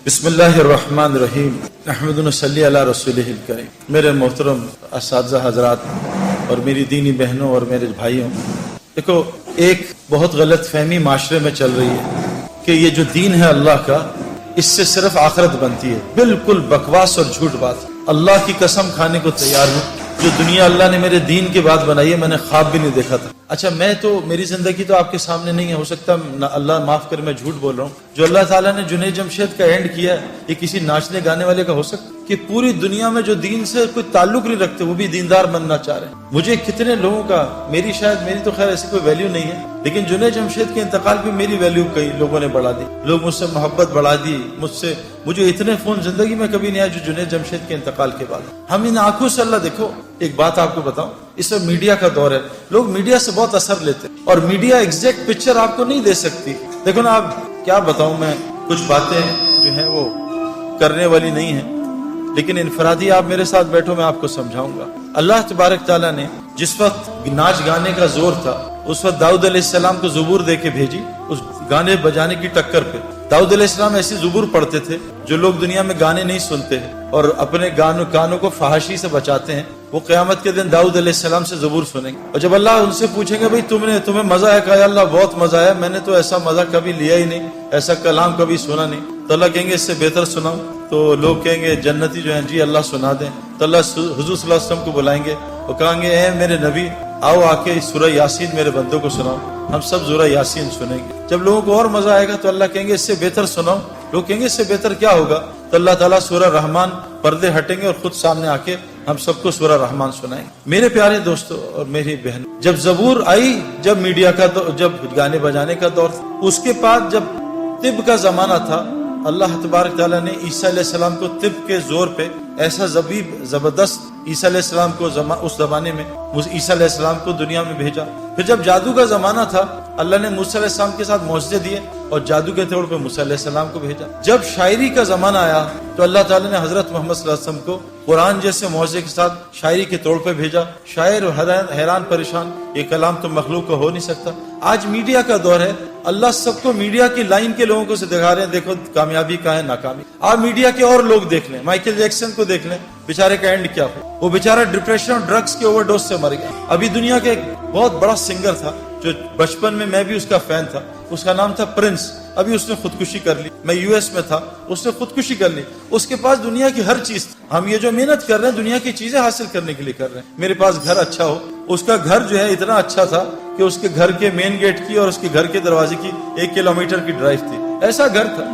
بسم اللہ الرحمن الرحیم احمد صلی علی رسولہ الکریم۔ میرے محترم اساتذہ حضرات اور میری دینی بہنوں اور میرے بھائیوں، دیکھو ایک بہت غلط فہمی معاشرے میں چل رہی ہے کہ یہ جو دین ہے اللہ کا، اس سے صرف آخرت بنتی ہے۔ بالکل بکواس اور جھوٹ بات۔ اللہ کی قسم کھانے کو تیار ہوں، جو دنیا اللہ نے میرے دین کے بعد بنائی ہے میں نے خواب بھی نہیں دیکھا تھا۔ اچھا میں تو میری زندگی تو آپ کے سامنے نہیں ہے، ہو سکتا اللہ معاف کر میں جھوٹ بول رہا ہوں۔ جو اللہ تعالیٰ نے جنید جمشید کا اینڈ کیا ہے، یہ کسی ناچنے گانے والے کا ہو سکتا کہ پوری دنیا میں جو دین سے کوئی تعلق نہیں رکھتے وہ بھی دیندار بننا چاہ رہے ہیں۔ مجھے کتنے لوگوں کا، میری تو خیر ایسی کوئی ویلیو نہیں ہے، لیکن جنید جمشید کے انتقال پہ میری ویلیو کئی لوگوں نے بڑھا دی، لوگ مجھ سے محبت بڑھا دی، مجھے اتنے فون زندگی میں کبھی نہیں آیا جو جنید جمشید کے انتقال کے بعد۔ ہم ان آنکھوں سے اللہ، دیکھو ایک بات آپ کو بتاؤں، اس وقت میڈیا کا دور ہے، لوگ میڈیا سے بہت اثر لیتے ہیں اور میڈیا ایگزیکٹ پکچر آپ کو نہیں دے سکتی۔ دیکھو نا، آپ کیا بتاؤں، میں کچھ باتیں جو ہیں وہ کرنے والی نہیں ہیں، لیکن انفرادی آپ میرے ساتھ بیٹھو، میں آپ کو سمجھاؤں گا۔ اللہ تبارک تعالیٰ نے جس وقت ناچ گانے کا زور تھا، اس وقت داؤد علیہ السلام کو زبور دے کے بھیجی اس گانے بجانے کی ٹکر پہ۔ داؤد علیہ السلام ایسی زبور پڑھتے تھے جو لوگ دنیا میں گانے نہیں سنتے ہیں اور اپنے کانوں کو فحاشی سے بچاتے ہیں، وہ قیامت کے دن داؤد علیہ السلام سے زبور سنیں گے، اور جب اللہ ان سے پوچھیں گے بھائی تمہیں مزہ ہے؟ کہا یا اللہ بہت مزہ آیا، میں نے تو ایسا مزہ کبھی لیا ہی نہیں، ایسا کلام کبھی سنا نہیں۔ تو اللہ کہیں گے اس سے بہتر سناؤں؟ تو لوگ کہیں گے جنتی جو ہیں جی اللہ سنا دیں۔ تو اللہ حضور صلی اللہ علیہ وسلم کو بلائیں گے اور کہیں گے اے میرے نبی آؤ آ کے سورہ یاسین میرے بندوں کو سناؤ۔ ہم سب سورہ یاسین سنیں گے۔ جب لوگوں کو اور مزہ آئے گا تو اللہ کہیں گے اس سے بہتر سناؤ۔ لوگ کہیں گے اس سے بہتر کیا ہوگا؟ تو اللہ تعالیٰ سورہ رحمان، پردے ہٹیں گے اور خود سامنے آ کے ہم سب کو سورہ رحمان سنائیں گے۔ میرے پیارے دوستو اور میری بہن، جب زبور آئی، جب میڈیا کا جب گانے بجانے کا دور تھا، اس کے بعد جب طب کا زمانہ تھا، اللہ تبارک تعالیٰ نے عیسیٰ علیہ السلام کو طب کے زور پہ ایسا زبردست عیسیٰ علیہ السلام کو اس زمانے میں عیسیٰ علیہ السلام کو دنیا میں بھیجا۔ پھر جب جادو کا زمانہ تھا، اللہ نے موسیٰ علیہ السلام کے ساتھ معجزے دیے اور جادو کے طور پہ موسیٰ علیہ السلام کو بھیجا۔ جب شاعری کا زمانہ آیا تو اللہ تعالیٰ نے حضرت محمد صلی اللہ علیہ وسلم کو قرآن جیسے معجزے کے ساتھ شاعری کے طور پہ بھیجا۔ شاعر حیران پریشان، یہ کلام تو مخلوق کا ہو نہیں سکتا۔ آج میڈیا کا دور ہے، اللہ سب کو میڈیا کی لائن کے لوگوں کو سے دکھا رہے ہیں، دیکھو کامیابی کہاں ہے، ناکامی۔ آپ میڈیا کے اور لوگ دیکھ لیں، مائیکل جیکسن کو دیکھ لیں، بیچارے کا اینڈ کیا ہو، وہ بیچارہ ڈپریشن اور ڈرگز کے اوور ڈوز سے مر گیا۔ ابھی دنیا کے ایک بہت بڑا سنگر تھا جو بچپن میں بھی اس کا فین تھا، اس کا نام تھا پرنس، ابھی اس نے خودکشی کر لی۔ میں یو ایس میں تھا، اس نے خودکشی کر لی۔ اس کے پاس دنیا کی ہر چیز، ہم یہ جو محنت کر رہے ہیں دنیا کی چیزیں حاصل کرنے کے لیے کر رہے ہیں۔ میرے پاس گھر اچھا ہو، اس کا گھر جو ہے اتنا اچھا تھا کہ اس کے گھر کے مین گیٹ کی اور اس کے گھر کے دروازے کی 1 کلومیٹر کی ڈرائیو تھی، ایسا گھر تھا۔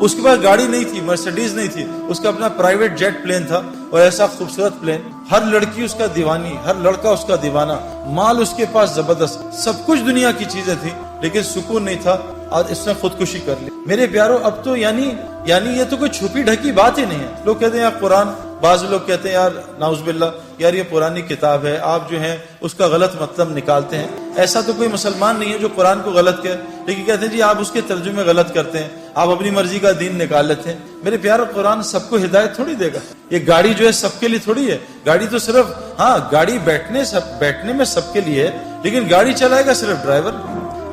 اس کے پاس گاڑی نہیں تھی، مرسیڈیز نہیں تھی، اس کا اپنا پرائیویٹ جیٹ پلین تھا، اور ایسا خوبصورت پلین، ہر لڑکی اس کا دیوانی، ہر لڑکا اس کا دیوانہ، مال اس کے پاس زبردست، سب کچھ دنیا کی چیزیں تھی، لیکن سکون نہیں تھا، اور اس نے خودکشی کر لی۔ میرے پیارو، اب تو یعنی یہ تو کوئی چھپی ڈھکی بات ہی نہیں ہے۔ لوگ کہتے ہیں یار قرآن، بعض لوگ کہتے ہیں یار نعوذ باللہ یار یہ پرانی کتاب ہے، آپ جو ہیں اس کا غلط مطلب نکالتے ہیں۔ ایسا تو کوئی مسلمان نہیں ہے جو قرآن کو غلط کہے، لیکن کہتے ہیں جی آپ اس کے ترجمے غلط کرتے ہیں، آپ اپنی مرضی کا دین نکال لیتے ہیں۔ میرے پیارو، قرآن سب کو ہدایت تھوڑی دے گا، یہ گاڑی جو ہے سب کے لیے تھوڑی ہے۔ گاڑی تو صرف گاڑی بیٹھنے میں سب کے لیے ہے، لیکن گاڑی چلائے گا صرف ڈرائیور۔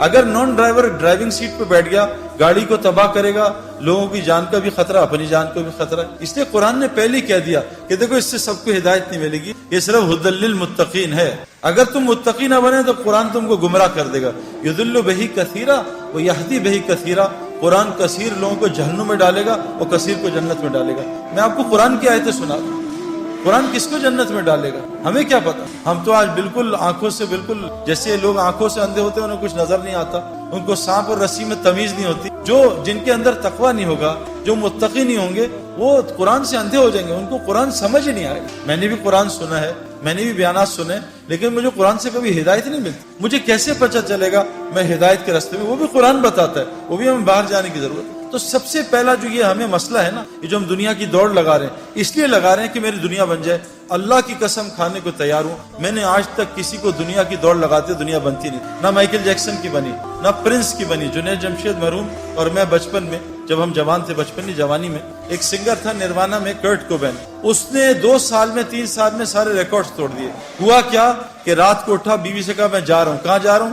اگر نان ڈرائیور ڈرائیونگ سیٹ پہ بیٹھ گیا، گاڑی کو تباہ کرے گا، لوگوں کی جان کا بھی خطرہ، اپنی جان کو بھی خطرہ۔ اس لیے قرآن نے پہلے کہہ دیا کہ دیکھو اس سے سب کو ہدایت نہیں ملے گی، یہ صرف ھدی للمتقین ہے۔ اگر تم متقی نہ بنے تو قرآن تم کو گمراہ کر دے گا۔ یضل بہ کثیرا ویہدی بہ کثیرا، قرآن کثیر لوگوں کو جہنم میں ڈالے گا اور کثیر کو جنت میں ڈالے گا۔ میں آپ کو قرآن کی آیتیں سنا دوں، قرآن کس کو جنت میں ڈالے گا ہمیں کیا پتا۔ ہم تو آج بالکل آنکھوں سے، بالکل جیسے لوگ آنکھوں سے اندھے ہوتے ہیں، انہیں کچھ نظر نہیں آتا، ان کو سانپ اور رسی میں تمیز نہیں ہوتی۔ جن کے اندر تقویٰ نہیں ہوگا، جو متقی نہیں ہوں گے، وہ قرآن سے اندھے ہو جائیں گے، ان کو قرآن سمجھ ہی نہیں آئے گا۔ میں نے بھی قرآن سنا ہے، میں نے بھی بیانات سنے، لیکن مجھے قرآن سے کبھی ہدایت نہیں ملتی۔ مجھے کیسے پتہ چلے گا میں ہدایت کے راستے میں؟ وہ بھی قرآن بتاتا ہے، وہ بھی ہمیں باہر جانے کی ضرورت ہے۔ تو سب سے پہلا جو یہ ہمیں مسئلہ ہے نا، یہ جو ہم دنیا کی دوڑ لگا رہے ہیں، اس لیے لگا رہے ہیں کہ میری دنیا بن جائے۔ اللہ کی قسم کھانے کو تیار ہوں، میں نے آج تک کسی کو دنیا کی دوڑ لگاتے دنیا بنتی نہیں، نہ مائیکل جیکسن کی بنی، نہ پرنس کی بنی، جنید جمشید مرحوم اور میں بچپن میں، جب ہم جوان تھے، بچپن جوانی میں، ایک سنگر تھا نروانہ میں، کرٹ کوبین، اس نے 2 سال میں 3 سال میں سارے ریکارڈز توڑ دیے۔ ہوا کیا کہ رات کو اٹھا، بیوی سے کہا میں جا رہا ہوں۔ کہاں جا رہا ہوں؟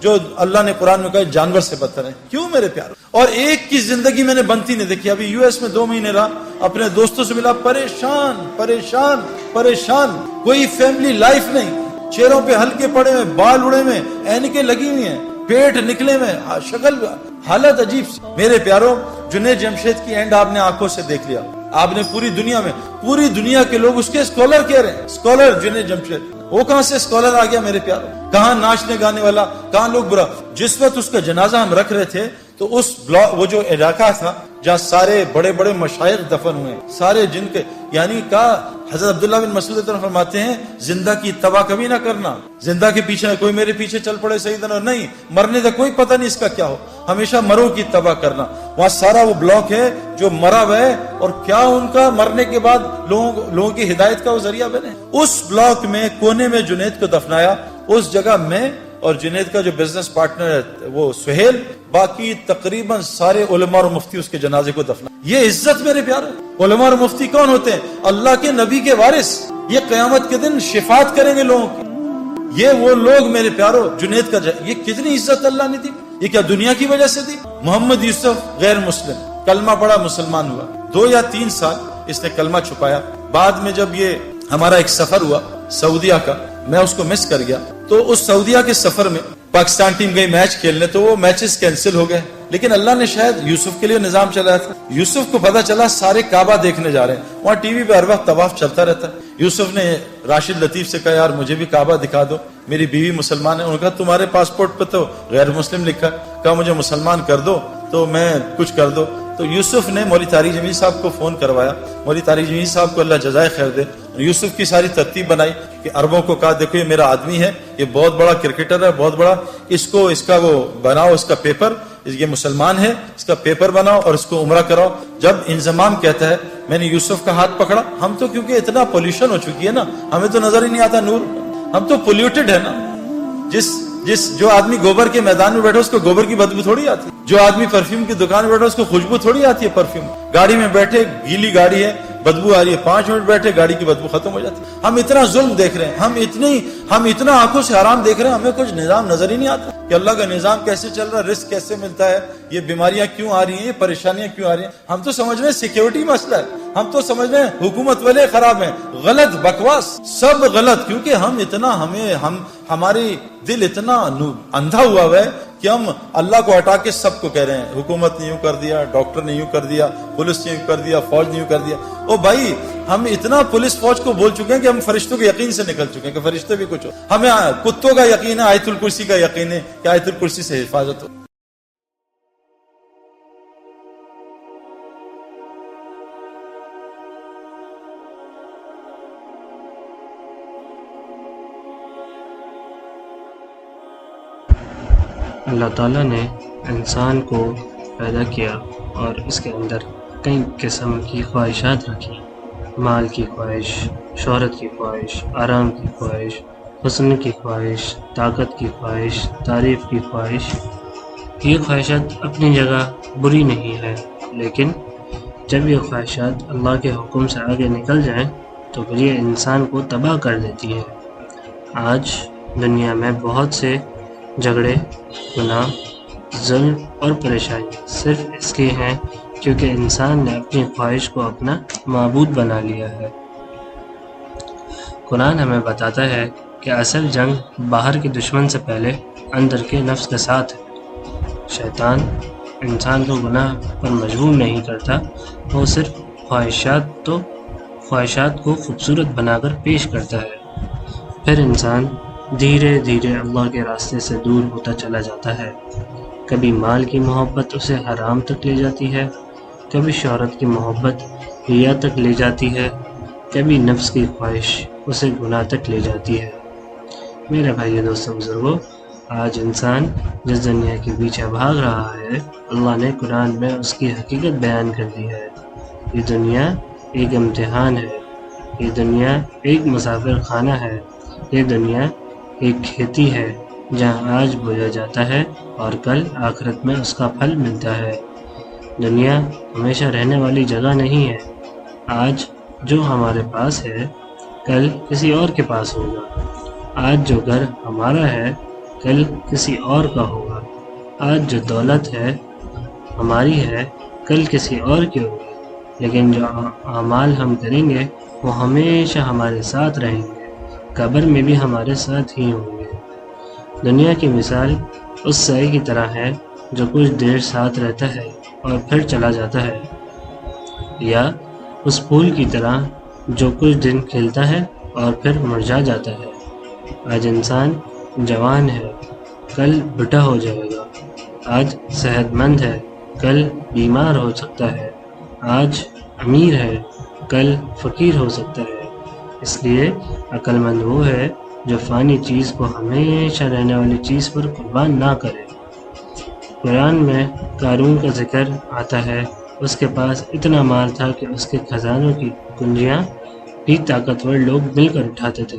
جو اللہ نے قرآن میں کہا جانور سے بدتر ہیں. کیوں میرے پیارو؟ اور ایک کی زندگی میں نے بنتی نہیں دیکھی. ابھی US میں 2 مہینے رہا, اپنے دوستوں سے ملا, پریشان پریشان پریشان, کوئی فیملی لائف نہیں, چہروں پہ ہلکے پڑے ہوئے, بال اڑے ہوئے, اینکیں لگی ہوئی ہیں, پیٹ نکلے ہوئے, شکل حالت عجیب سی. میرے پیارو, جنید جمشید کی اینڈ آپ نے آنکھوں سے دیکھ لیا. آپ نے پوری دنیا کے لوگ اس کے اسکالر کہہ رہے ہیں, اسکالر جنید جمشید. وہ کہاں سے اسکالر آ گیا میرے پیارو؟ کہاں ناچنے گانے والا, کہاں لوگ برا. جس وقت اس کا جنازہ ہم رکھ رہے تھے تو اس وہ جو علاقہ تھا جہاں سارے بڑے بڑے مشائخ دفن ہوئے, سارے جن کے, یعنی کہا حضرت عبداللہ بن مسعود فرماتے ہیں زندہ کی اتباع کبھی نہ کرنا. زندہ کے پیچھے کوئی میرے پیچھے چل پڑے سیدنا, نہیں, مرنے کا کوئی پتہ نہیں اس کا کیا ہو, ہمیشہ مرو کی اتباع کرنا. وہاں سارا وہ بلاک ہے جو مرا ہوا ہے, اور کیا ان کا مرنے کے بعد لوگوں کی ہدایت کا وہ ذریعہ بنے. اس بلاک میں کونے میں جنید کو دفنایا, اس جگہ میں اور جنید کا جو بزنس پارٹنر ہے وہ سہیل, باقی تقریباً سارے علماء اور مفتی اس کے جنازے کو دفنا. یہ عزت میرے پیارے. علماء اور مفتی کون ہوتے ہیں؟ اللہ کے نبی کے وارث. یہ قیامت کے دن شفاعت کریں گے لوگوں کی. یہ وہ لوگ میرے پیارو, جنید کا یہ کتنی عزت اللہ نے دی. یہ کیا دنیا کی وجہ سے دی؟ محمد یوسف غیر مسلم, کلمہ پڑھا, مسلمان ہوا, 2 یا 3 سال اس نے کلمہ چھپایا. بعد میں جب یہ ہمارا ایک سفر ہوا سعودیہ کا, میں اس کو مس کر گیا, تو اس سعودیہ کے سفر میں پاکستان ٹیم گئی میچ کھیلنے, تو وہ میچز کینسل ہو گئے. لیکن اللہ نے شاید یوسف کے لیے نظام چلایا تھا. یوسف کو پتا چلا سارے کعبہ دیکھنے جا رہے ہیں, وہاں ٹی وی پہ ہر وقت طواف چلتا رہتا ہے. یوسف نے راشد لطیف سے کہا یار مجھے بھی کعبہ دکھا دو, میری بیوی مسلمان ہے. انہوں نے کہا تمہارے پاسپورٹ پہ تو غیر مسلم لکھا. کہا مجھے مسلمان کر دو تو میں کچھ کر دو. تو یوسف نے مولوی طارق جمیل صاحب کو فون کروایا. مولوی طارق جمیل صاحب کو اللہ جزائے خیر دے. یوسف کی ساری ترتیب بنائی کہ عربوں کو کہا دیکھو یہ میرا آدمی ہے, یہ بہت بڑا کرکٹر ہے, بہت بڑا, اس کا وہ بناؤ, اس کا پیپر, یہ مسلمان ہے, اس کا پیپر بناؤ اور اس کو عمرہ کراؤ. جب انضمام کہتا ہے میں نے یوسف کا ہاتھ پکڑا. ہم تو کیونکہ اتنا پولیوشن ہو چکی ہے نا, ہمیں تو نظر ہی نہیں آتا نور, ہم تو پولیوٹڈ ہے نا. جو آدمی گوبر کے میدان میں بیٹھا اس کو گوبر کی بدبو تھوڑی آتی, جو آدمی پرفیوم کی دکان میں بیٹھا اس کو خوشبو تھوڑی آتی ہے پرفیوم. گاڑی میں بیٹھے, گیلی گاڑی ہے, بدبو آ رہی ہے, 5 منٹ بیٹھے گاڑی کی بدبو ختم ہو جاتی ہے. ہم اتنا ظلم دیکھ رہے ہیں, ہم اتنا آنکھوں سے حرام دیکھ رہے ہیں, ہمیں کچھ نظام نظر ہی نہیں آتا کہ اللہ کا نظام کیسے چل رہا ہے, رزق کیسے ملتا ہے, یہ بیماریاں کیوں آ رہی ہیں, یہ پریشانیاں کیوں آ رہی ہیں. ہم تو سمجھ رہے ہیں سیکیورٹی مسئلہ ہے, ہم تو سمجھ رہے ہیں حکومت والے خراب ہیں. غلط, بکواس, سب غلط. کیونکہ ہماری دل اتنا اندھا ہوا ہے کہ ہم اللہ کو ہٹا کے سب کو کہہ رہے ہیں حکومت نے یوں کر دیا, ڈاکٹر نے یوں کر دیا, پولیس نے یوں کر دیا, فوج نے یوں کر دیا. او بھائی, ہم اتنا پولیس فوج کو بول چکے ہیں کہ ہم فرشتوں کے یقین سے نکل چکے ہیں کہ فرشتے بھی کچھ ہو. ہمیں کتوں کا یقین ہے, آیت الکرسی کا یقین ہے کہ آیت الکرسی سے حفاظت ہو. اللہ تعالیٰ نے انسان کو پیدا کیا اور اس کے اندر کئی قسم کی خواہشات رکھی. مال کی خواہش, شہرت کی خواہش, آرام کی خواہش, حسن کی خواہش, طاقت کی خواہش, تعریف کی خواہش. یہ خواہشات اپنی جگہ بری نہیں ہے, لیکن جب یہ خواہشات اللہ کے حکم سے آگے نکل جائیں تو پھر یہ انسان کو تباہ کر دیتی ہے. آج دنیا میں بہت سے جھگڑے, گناہ, ظلم اور پریشانی صرف اس لیے ہیں کیونکہ انسان نے اپنی خواہش کو اپنا معبود بنا لیا ہے. قرآن ہمیں بتاتا ہے کہ اصل جنگ باہر کے دشمن سے پہلے اندر کے نفس کے ساتھ ہے. شیطان انسان کو گناہ پر مجبور نہیں کرتا, وہ صرف خواہشات کو خوبصورت بنا کر پیش کرتا ہے. پھر انسان دھیرے دھیرے اللہ کے راستے سے دور ہوتا چلا جاتا ہے. کبھی مال کی محبت اسے حرام تک لے جاتی ہے, کبھی شہرت کی محبت ریا تک لے جاتی ہے, کبھی نفس کی خواہش اسے گناہ تک لے جاتی ہے. میرے بھائی دوستوں بزرگوں, آج انسان جس دنیا کے پیچھے بھاگ رہا ہے, اللہ نے قرآن میں اس کی حقیقت بیان کر دی ہے. یہ دنیا ایک امتحان ہے, یہ دنیا ایک مسافر خانہ ہے, یہ دنیا ایک کھیتی ہے جہاں آج بویا جاتا ہے اور کل آخرت میں اس کا پھل ملتا ہے. دنیا ہمیشہ رہنے والی جگہ نہیں ہے. آج جو ہمارے پاس ہے کل کسی اور کے پاس ہوگا. آج جو گھر ہمارا ہے کل کسی اور کا ہوگا۔ آج جو دولت ہے ہماری ہے، کل کسی اور کی ہوگی، لیکن جو اعمال ہم کریں گے وہ ہمیشہ ہمارے ساتھ رہیں گے، قبر میں بھی ہمارے ساتھ ہی ہوں گے۔ دنیا کی مثال اس سائے کی طرح ہے جو کچھ دیر ساتھ رہتا ہے اور پھر چلا جاتا ہے، یا اس پھول کی طرح جو کچھ دن کھلتا ہے اور پھر مرجھا جاتا ہے۔ آج انسان جوان ہے، کل بوڑھا ہو جائے گا۔ آج صحت مند ہے، کل بیمار ہو سکتا ہے۔ آج امیر ہے، کل فقیر ہو سکتا ہے۔ اس لیے عقل مند وہ ہے جو فانی چیز کو ہمیشہ رہنے والی چیز پر قربان نہ کرے۔ قرآن میں قارون کا ذکر آتا ہے، اس کے پاس اتنا مال تھا کہ اس کے خزانوں کی کنجیاں بھی طاقتور لوگ مل کر اٹھاتے تھے،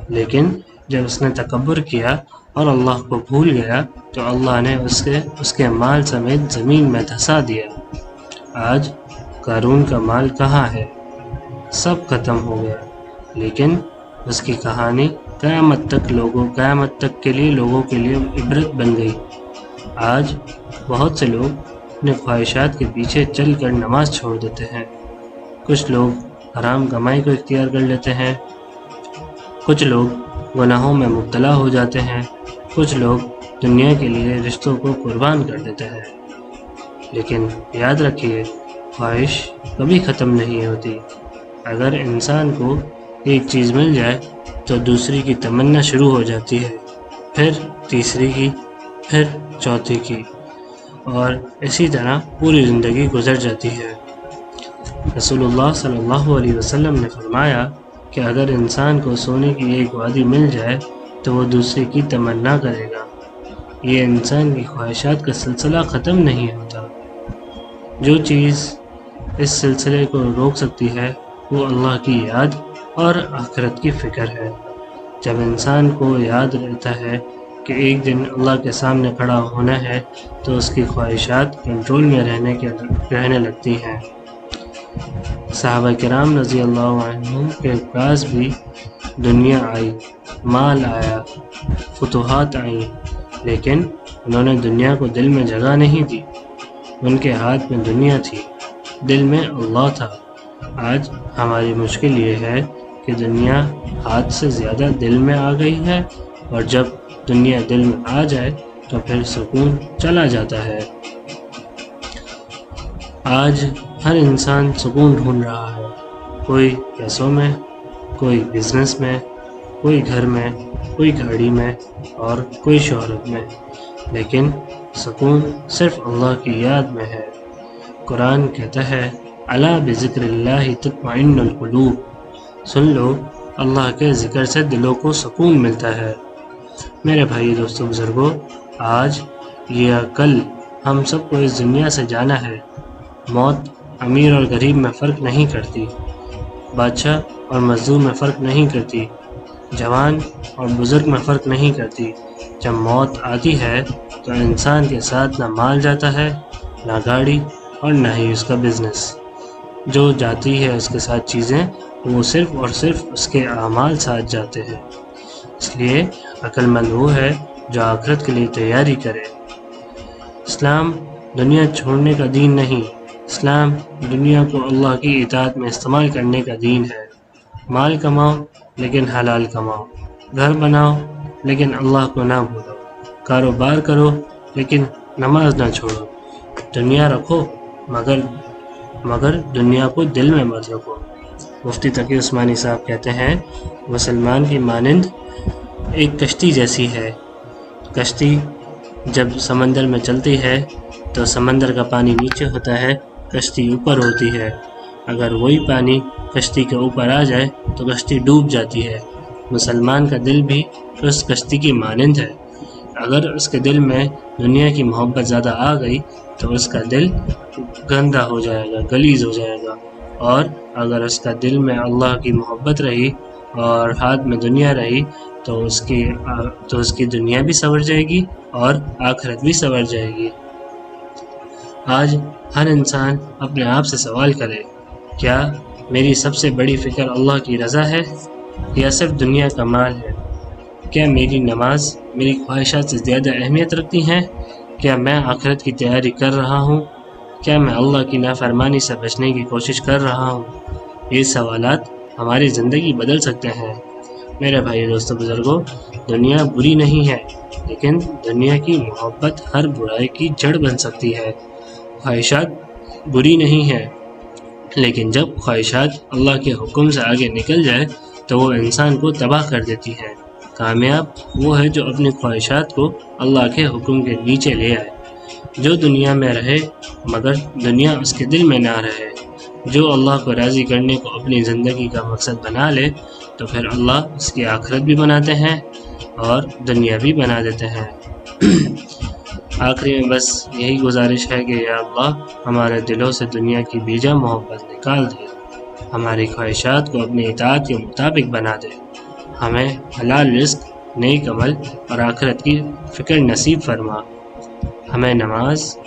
لیکن جب اس نے تکبر کیا اور اللہ کو بھول گیا تو اللہ نے اس کے مال سمیت زمین میں دھسا دیا۔ آج قارون کا مال کہاں ہے؟ سب ختم ہو گیا، لیکن اس کی کہانی قیامت تک کے لیے لوگوں کے لیے عبرت بن گئی۔ آج بہت سے لوگ اپنے خواہشات کے پیچھے چل کر نماز چھوڑ دیتے ہیں، کچھ لوگ حرام کمائی کو اختیار کر لیتے ہیں، کچھ لوگ گناہوں میں مبتلا ہو جاتے ہیں، کچھ لوگ دنیا کے لیے رشتوں کو قربان کر دیتے ہیں۔ لیکن یاد رکھیے، خواہش کبھی ختم نہیں ہوتی۔ اگر انسان کو ایک چیز مل جائے تو دوسری کی تمنا شروع ہو جاتی ہے، پھر تیسری کی، پھر چوتھی کی، اور اسی طرح پوری زندگی گزر جاتی ہے۔ رسول اللہ صلی اللہ علیہ وسلم نے فرمایا کہ اگر انسان کو سونے کی ایک وادی مل جائے تو وہ دوسرے کی تمنا کرے گا۔ یہ انسان کی خواہشات کا سلسلہ ختم نہیں ہوتا۔ جو چیز اس سلسلے کو روک سکتی ہے وہ اللہ کی یاد اور آخرت کی فکر ہے۔ جب انسان کو یاد رہتا ہے کہ ایک دن اللہ کے سامنے کھڑا ہونا ہے تو اس کی خواہشات کنٹرول میں رہنے لگتی ہیں۔ صحابہ کرام رضی اللہ عنہم کے پاس بھی دنیا آئی، مال آیا، فتوحات آئیں، لیکن انہوں نے دنیا کو دل میں جگہ نہیں دی۔ ان کے ہاتھ میں دنیا تھی، دل میں اللہ تھا۔ آج ہماری مشکل یہ ہے کہ دنیا ہاتھ سے زیادہ دل میں آ گئی ہے، اور جب دنیا دل میں آ جائے تو پھر سکون چلا جاتا ہے۔ آج ہر انسان سکون ڈھونڈ رہا ہے، کوئی پیسوں میں، کوئی بزنس میں، کوئی گھر میں، کوئی گاڑی میں، اور کوئی شہرت میں، لیکن سکون صرف اللہ کی یاد میں ہے۔ قرآن کہتا ہے، الا بذکر اللہ تطمئن القلوب، سن لو، اللہ کے ذکر سے دلوں کو سکون ملتا ہے۔ میرے بھائی، دوستوں، بزرگوں، آج یا کل ہم سب کو اس دنیا سے جانا ہے۔ موت امیر اور غریب میں فرق نہیں کرتی، بادشاہ اور مزدور میں فرق نہیں کرتی، جوان اور بزرگ میں فرق نہیں کرتی۔ جب موت آتی ہے تو انسان کے ساتھ نہ مال جاتا ہے، نہ گاڑی، اور نہ ہی اس کا بزنس۔ جو جاتی ہے اس کے ساتھ چیزیں، وہ صرف اور صرف اس کے اعمال ساتھ جاتے ہیں۔ اس لیے عقل مند وہ ہے جو آخرت کے لیے تیاری کرے۔ اسلام دنیا چھوڑنے کا دین نہیں، اسلام دنیا کو اللہ کی اطاعت میں استعمال کرنے کا دین ہے۔ مال کماؤ لیکن حلال کماؤ، گھر بناؤ لیکن اللہ کو نہ بھولو، کاروبار کرو لیکن نماز نہ چھوڑو، دنیا رکھو مگر دنیا کو دل میں مت رکھو۔ مفتی تقی عثمانی صاحب کہتے ہیں، مسلمان کی مانند ایک کشتی جیسی ہے۔ کشتی جب سمندر میں چلتی ہے تو سمندر کا پانی نیچے ہوتا ہے، کشتی اوپر ہوتی ہے۔ اگر وہی پانی کشتی کے اوپر آ جائے تو کشتی ڈوب جاتی ہے۔ مسلمان کا دل بھی اس کشتی کی مانند ہے۔ اگر اس کے دل میں دنیا کی محبت زیادہ آ گئی تو اس کا دل گندا ہو جائے گا، غلیظ ہو جائے گا، اور اگر اس کا دل میں اللہ کی محبت رہی اور ہاتھ میں دنیا رہی تو اس کی دنیا بھی سنور جائے گی اور آخرت بھی سنور جائے گی۔ آج ہر انسان اپنے آپ سے سوال کرے، کیا میری سب سے بڑی فکر اللہ کی رضا ہے یا صرف دنیا کا مال ہے؟ کیا میری نماز میری خواہشات سے زیادہ اہمیت رکھتی ہیں؟ کیا میں آخرت کی تیاری کر رہا ہوں؟ کیا میں اللہ کی نافرمانی سے بچنے کی کوشش کر رہا ہوں؟ یہ سوالات ہماری زندگی بدل سکتے ہیں۔ میرے بھائی دوستو بزرگوں، دنیا بری نہیں ہے، لیکن دنیا کی محبت ہر برائی کی جڑ بن سکتی ہے۔ خواہشات بری نہیں ہے، لیکن جب خواہشات اللہ کے حکم سے آگے نکل جائے تو وہ انسان کو تباہ کر دیتی ہے۔ کامیاب وہ ہے جو اپنی خواہشات کو اللہ کے حکم کے نیچے لے آئے، جو دنیا میں رہے مگر دنیا اس کے دل میں نہ رہے۔ جو اللہ کو راضی کرنے کو اپنی زندگی کا مقصد بنا لے تو پھر اللہ اس کی آخرت بھی بناتے ہیں اور دنیا بھی بنا دیتے ہیں۔ آخری میں بس یہی گزارش ہے کہ یا اللہ ہمارے دلوں سے دنیا کی بیجا محبت نکال دے، ہماری خواہشات کو اپنی اطاعت کے مطابق بنا دے، ہمیں حلال رزق، نیک عمل اور آخرت کی فکر نصیب فرما، ہمیں نماز